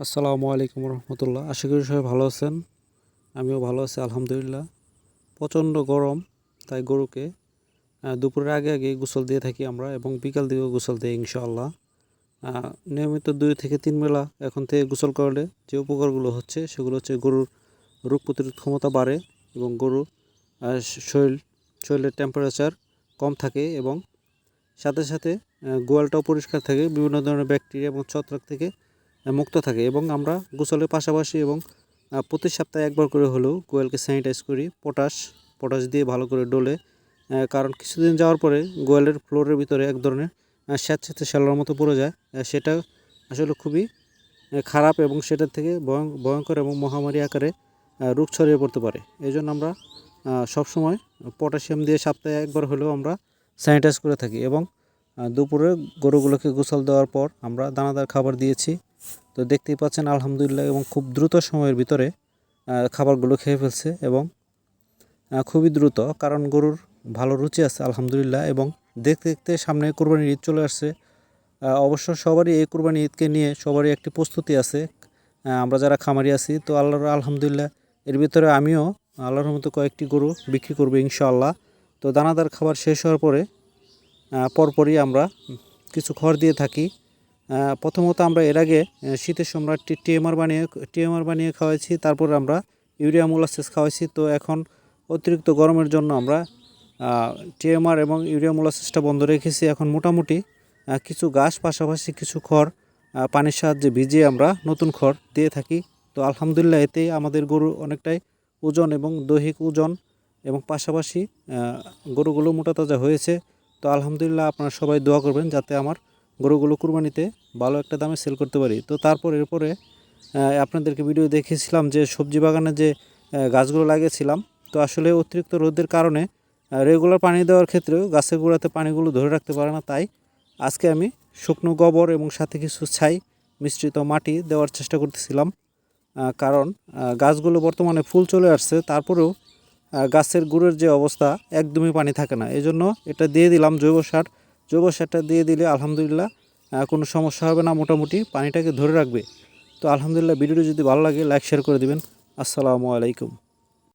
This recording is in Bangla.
আসসালামু আলাইকুম রহমতুল্লাহ। আশা করি সবাই ভালো আছেন। আমিও ভালো আছি আলহামদুলিল্লাহ। প্রচণ্ড গরম, তাই গরুকে দুপুরের আগে আগে গোসল দিয়ে থাকি আমরা, এবং বিকাল দিকেও গোসল দিই ইনশাআল্লাহ। নিয়মিত 2 থেকে 3 বেলা এখন থেকে গোসল করলে যে উপকারগুলো হচ্ছে সেগুলো হচ্ছে গরুর রোগ প্রতিরোধ ক্ষমতা বাড়ে, এবং গরুর শরীরের টেম্পারেচার কম থাকে, এবং সাথে সাথে গোয়ালটাও পরিষ্কার থাকে, বিভিন্ন ধরনের ব্যাকটেরিয়া এবং ছত্রাক থেকে মুক্ত থাকে। এবং আমরা গোসলের পাশাপাশি এবং প্রতি সপ্তাহে একবার করে হলেও গোয়ালকে স্যানিটাইজ করি পটাশ দিয়ে ভালো করে ডলে, কারণ কিছুদিন যাওয়ার পরে গোয়ালের ফ্লোরের ভিতরে এক ধরনের স্যাঁতসেঁতে শ্যালোর মতো পড়ে যায়। সেটা আসলে খুবই খারাপ, এবং সেটার থেকে ভয়ঙ্কর এবং মহামারী আকারে রোগ ছড়িয়ে পড়তে পারে। এই জন্য আমরা সবসময় পটাশিয়াম দিয়ে সপ্তাহে একবার হলেও আমরা স্যানিটাইজ করে থাকি। এবং দুপুরে গরুগুলোকে গোসল দেওয়ার পর আমরা দানাদার খাবার দিয়েছি। তো দেখতেই পাচ্ছেন আলহামদুলিল্লাহ, এবং খুব দ্রুত সময়ের ভিতরে খাবারগুলো খেয়ে ফেলছে, এবং খুবই দ্রুত, কারণ গরুর ভালো রুচি আছে আলহামদুলিল্লাহ। এবং দেখতে দেখতে সামনে কোরবানির ঈদ চলে আসছে। অবশ্য সবারই এই কোরবানি ঈদকে নিয়ে সবারই একটি প্রস্তুতি আছে। আমরা যারা খামারি আছি, তো আল্লাহর আলহামদুলিল্লাহ এর ভিতরে আমিও আল্লাহর মতো কয়েকটি গরু বিক্রি করবো ইনশাআল্লাহ। তো দানাদার খাবার শেষ হওয়ার পরপরই আমরা কিছু খড় দিয়ে থাকি। প্রথমত আমরা এর আগে শীতের সময় টিএমআর বানিয়ে খাওয়াইছি, তারপর আমরা ইউরিয়া মোলাসেস খাওয়াইছি। তো এখন অতিরিক্ত গরমের জন্য আমরা টিএমআর এবং ইউরিয়া মোলাসেসটা বন্ধ রেখেছি। এখন মোটামুটি কিছু ঘাস পাশাপাশি কিছু খড় পানির সাহায্যে ভিজিয়ে আমরা নতুন খড় দিয়ে থাকি। তো আলহামদুলিল্লাহ এতেই আমাদের গরু অনেকটাই ওজন এবং দৈহিক ওজন, এবং পাশাপাশি গরুগুলো মোটা তাজা হয়েছে। তো আলহামদুলিল্লাহ আপনারা সবাই দোয়া করবেন যাতে আমার গরুগুলো কুরবানিতে ভালো একটা দামে সেল করতে পারি। তো এরপরে আপনাদেরকে ভিডিও দেখিয়েছিলাম যে সবজি বাগানে যে গাছগুলো লাগিয়েছিলাম, তো আসলে অতিরিক্ত রোদের কারণে রেগুলার পানি দেওয়ার ক্ষেত্রেও গাছের গোড়াতে পানিগুলো ধরে রাখতে পারে না। তাই আজকে আমি শুকনো গোবর এবং সাথে কিছু ছাই মিশ্রিত মাটি দেওয়ার চেষ্টা করতেছিলাম, কারণ গাছগুলো বর্তমানে ফুল চলে আসছে, তারপরেও গাছের গুঁড়ের যে অবস্থা একদমই পানি থাকে না। এই জন্য এটা দিয়ে দিলাম জৈব সারটা দিয়ে দিলে আলহামদুলিল্লাহ কোনো সমস্যা হবে না, মোটামুটি পানিটাকে ধরে রাখবে। তো আলহামদুলিল্লাহ ভিডিওটি যদি ভালো লাগে লাইক শেয়ার করে দিবেন। আসসালামু আলাইকুম।